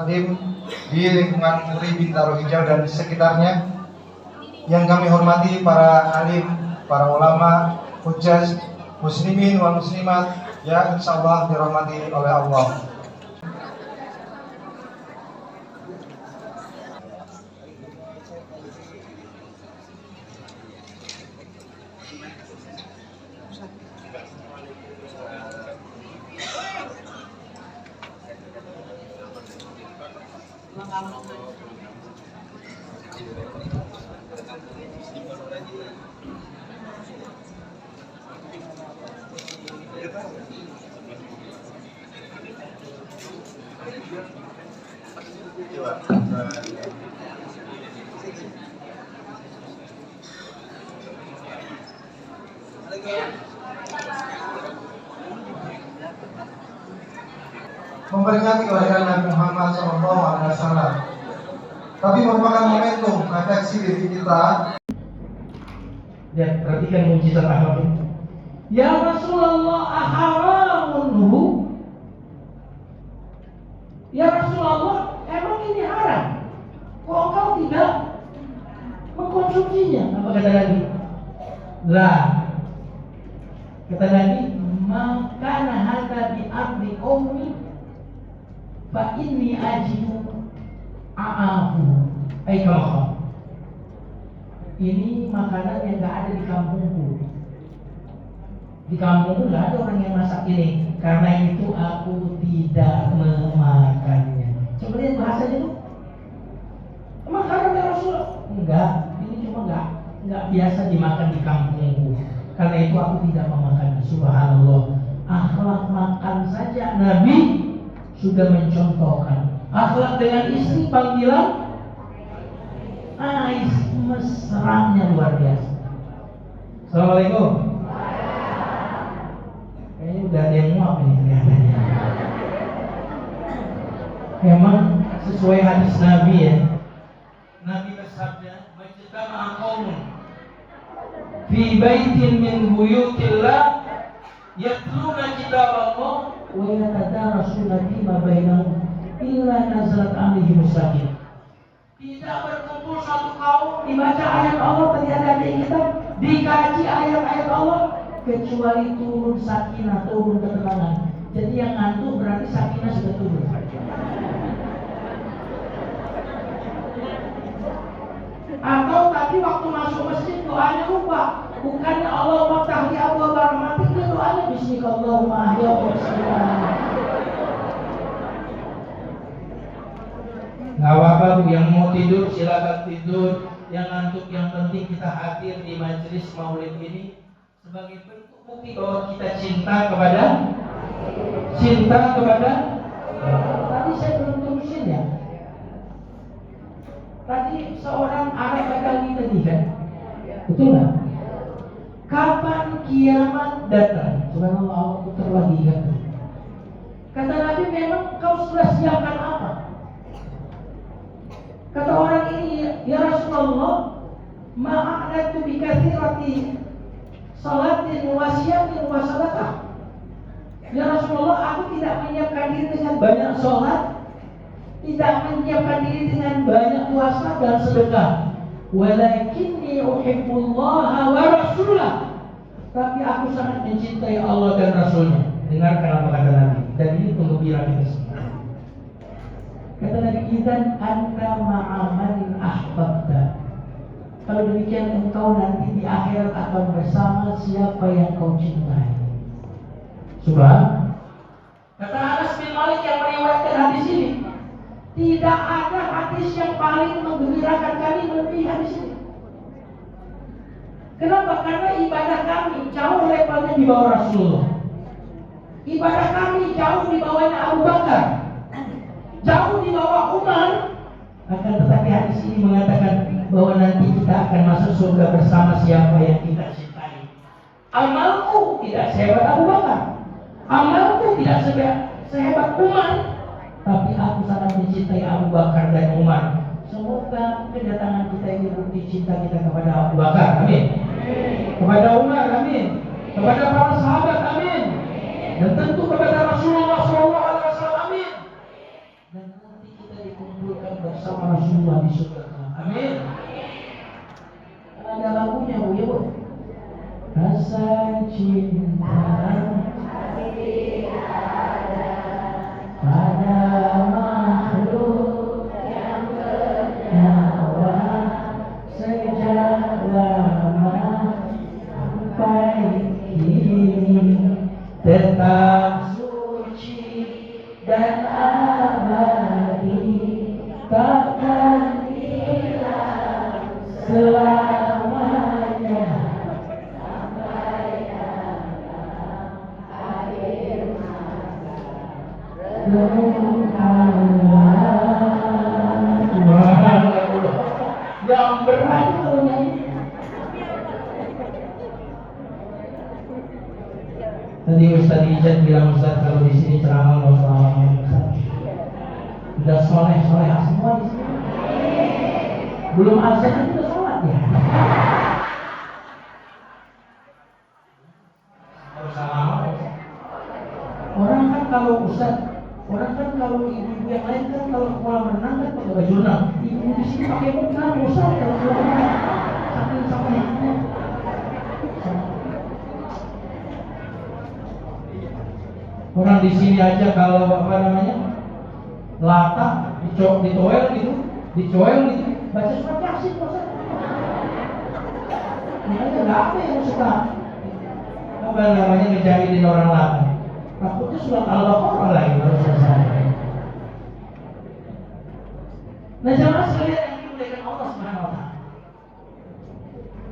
taklim di lingkungan Puri Bintaro Hijau dan sekitarnya. Yang kami hormati para alim, para ulama, hujjaj, muslimin wal muslimat yang insyaallah dirahmati oleh Allah. Memperingati kelahiran Nabi Muhammad SAW, tapi merupakan momentum refleksi diri kita. Ya, perhatikan mujizat Ahmad ini. Ya Rasulullah, aharamunhu. Ya Rasulullah, emang ini haram? Kok kau tidak mengkonsumsinya? Apa kata Nabi? Lah, kata Nabi, makana hadza bi ardi qaumi fa inni ajidu a'afu ay kama. Ini makanan yang gak ada di kampungku. Di kampungku gak ada orang yang masak ini. Karena itu aku tidak memakannya. Coba lihat bahasanya tuh. Emang haram ya Rasul? Enggak, ini cuma enggak biasa dimakan di kampungku. Karena itu aku tidak memakannya. Subhanallah. Akhlak makan saja Nabi sudah mencontohkan. Akhlak dengan istri panggilan mesranya luar biasa. Assalamualaikum. Kayaknya udah ada yang muak ini kelihatannya. Memang sesuai hadis Nabi ya. Nabi bersabda, "Majtama'a qaumun fi baitin min buyutillah yatluna kitaballah wa yatadarasuna fima bainahum illa nazalat 'alaihim sakinah." Tidak berkumpul satu kaum dibaca ayat Allah, ternyata ada kitab, dikaji ayat-ayat Allah, kecuali turun sakinah, turun ketenangan. Jadi yang ngantuk berarti sakinah sudah turun. Atau tadi waktu masuk masjid doanya lupa, bukannya Allah maftahli abwaab rahmatik, dia doanya bismillahirrahmanirrahim ahya wa bismillah. Gak apa-apa tuh, yang mau tidur silakan tidur, yang ngantuk yang penting kita hadir di majelis maulid ini sebagai bentuk bukti bahwa kita cinta kepada tadi saya belum terusin ya. Tadi seorang Arab Badawi tadi kan, betul nggak? Kapan kiamat datang? Subhanallah, Allah putar lagi kan. Kata Nabi, memang kau sudah siapkan apa? Kata orang ini, ya Rasulullah, ma'adatu bi katsirati salatin wa siyamin wa sadaqah. Ya Rasulullah, aku tidak menyiapkan diri dengan banyak sholat, tidak menyiapkan diri dengan banyak puasa dan sedekah. Walakinni uhibbullaha wa rasulah. Tapi aku sangat mencintai Allah dan Rasulnya. Dengarkan apa kata Nabi. Dan ini penggembira kita semua. Kata Nabi, idzan anta ma'aman ahbabta. Kalau demikian engkau nanti di akhirat akan bersama siapa yang kau cintai. Subhan. Kata Anas bin Malik yang meriwayatkan hadis ini, tidak ada hadis yang paling menggembirakan kami melebihi hadis ini. Kenapa? Karena ibadah kami jauh levelnya di bawah Rasulullah. Ibadah kami jauh di bawahnya Abu Bakar, jauh di bawah Umar. Akan tetapi hadis ini mengatakan bahwa nanti kita akan masuk surga bersama siapa yang kita cintai. Amalku tidak sehebat Abu Bakar, amalku tidak sehebat Umar, tapi aku sangat mencintai Abu Bakar dan Umar. Semoga kedatangan kita ini bukti cinta kita kepada Abu Bakar, amin. Kepada Umar, amin. Kepada para sahabat, amin. Dan tentu kepada Rasulullah SAW, amin. Dan nanti kita bersama Rasulullah di surga. Amin. Ada lagunya Bu, ya Bu. Rasa cinta pada makhluk yang bernyawa sejak lama sampai kini tetap suci dan abadi, takkan hilang selamanya sampai akhir masa yang berat itu nyanyi. Tadi Ustaz Ijat bilang, Ustaz kalau di sini ceramah nggak usah lama, Ustaz. Udah soleh semua di sini. Belum azan udah sholat ya. Orang kan kalau Ustaz, orang kan kalau ibu yang lain kan kalau kolam renang kan pakai baju renang. Ibu di sini pakai mukena, Ustaz kalau kolam renang. Saking samanya. Orang di sini aja kalau apa namanya latah dicoel gitu, baca surat Yasin Ustaz. Makanya nggak ada yang suka apa namanya ngejahilin orang latah. Takutnya surat Al-Baqarah lagi baru selesai. Nah jamaah sekalian yang dimuliakan Allah Subhanahu Wa Taala,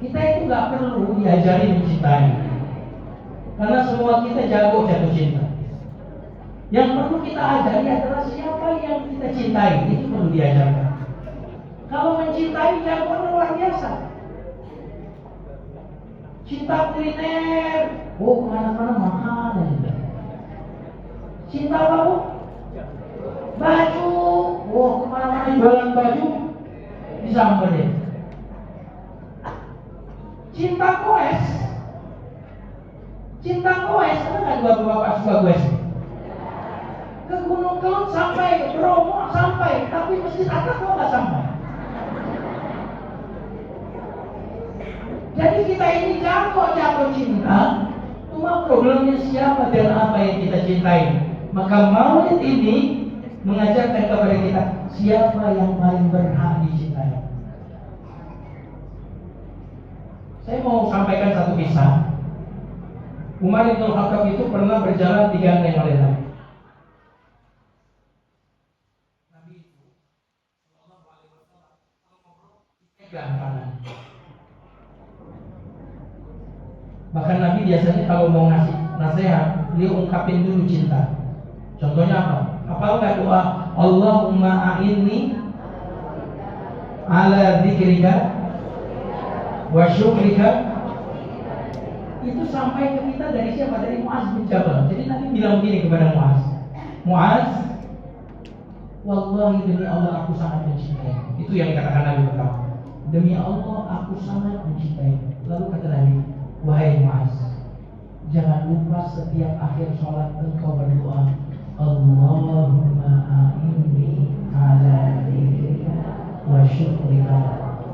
kita itu nggak perlu diajari mencintai, karena semua kita jago jatuh cinta. Yang perlu kita ajari adalah siapa yang kita cintai, itu perlu diajarkan. Kalau mencintai jagoan luar biasa. Cinta kuliner, kemana-mana mahal aja. Cinta apa Bu? Baju, kemana-mana jualan baju disamperin. Cinta koes, ada nggak bapak-bapak suka koes? Ke Gunung Kelut sampai, Bromo sampai, tapi Masjid Atta kok nggak sampai. Jadi kita ini jatuh cinta, cuma problemnya siapa dan apa yang kita cintai. Maka maulid ini mengajarkan kepada kita siapa yang paling berhak dicintai. Saya mau sampaikan satu kisah. Umar bin Khattab itu pernah berjalan digandeng oleh Nabi. Bahkan Nabi biasanya kalau mau ngasih nasihat, dia ungkapin dulu cinta. Contohnya apa? Apakah doa Allahumma a'inni ala dzikrika wa syukrika? Itu sampai ke kita dari siapa? Dari Muaz bin Jabal. Jadi Nabi bilang begini kepada Muaz, wallahi demi Allah aku sangat mencintai. Itu yang dikatakan Nabi pertama. Demi Allah aku sangat mencintai. Lalu kata Nabi, wahai Muaz, jangan lupa setiap akhir sholat engkau berdoa, Allahumma a'inni ala dzikrika wa syukrika.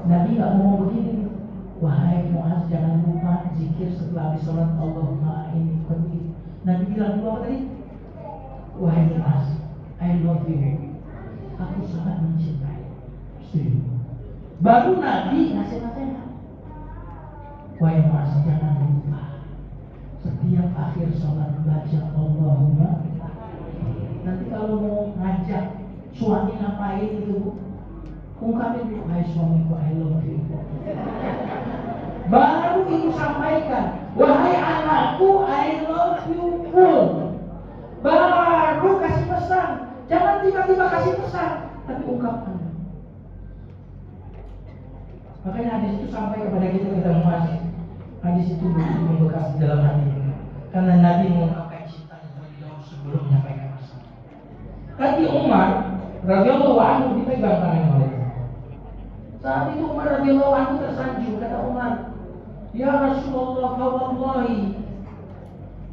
Nabi nggak mau begini, wahai Muaz jangan lupa zikir setelah habis sholat, Allahumma a'inni begitu. Nabi bilang dulu apa tadi? Wahai Muaz, I love you. Aku sangat mencintai. Baru Nabi ngasih nasihat. Wahai Muaz jangan lupa setiap akhir sholat baca Allahumma. Nanti kalau mau ngajak suami ngapain itu, ungkapin dulu, wahai suamiku I love you. Baru itu sampaikan, wahai anakku I love you full. Baru kasih pesan. Jangan tiba-tiba kasih pesan, tapi ungkapkan. Makanya hadis itu sampai kepada kita Muaz. Hadis itu begitu membekas di dalam hati. Karena Nabi mengungkapkan cintanya terlebih dahulu sebelum menyampaikan pesan. Tadi Umar radhiyallahu anhu dipegang tangannya oleh Allah. Saat itu Umar radhiyallahu anhu tersanjung. Kata Umar, ya Rasulullah, wallahi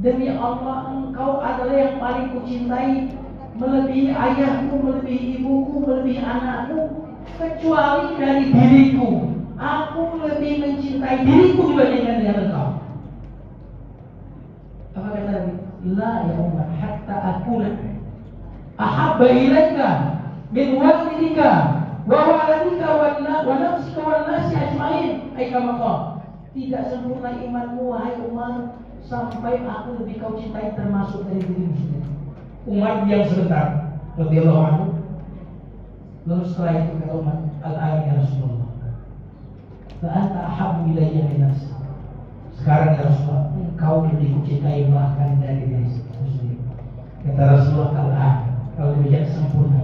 demi Allah engkau adalah yang paling kucintai melebihi ayahmu, melebihi ibuku, melebihi anakmu, kecuali dari diriku. Aku lebih mencintai diriku dibandingkan dengan engkau. Apa kata Nabi? La ya Umar hatta akuna ahabba ilaika min walidika wa waladika wa nafsika wa nasi ajmain. Kama qala, tidak sempurna imanmu wahai Umar sampai aku lebih kau cintai termasuk dari dirimu sendiri. Umar diam sebentar, radhiyallahu anhu. Lalu setelah itu kata Umar, al-an ya Rasulullah, fa anta ahabbu ilayya min nafsi. Sekarang ya Rasulullah, engkau lebih kucintai bahkan dari diri sendiri. Kata Rasulullah, al-an, kau lebih sempurna.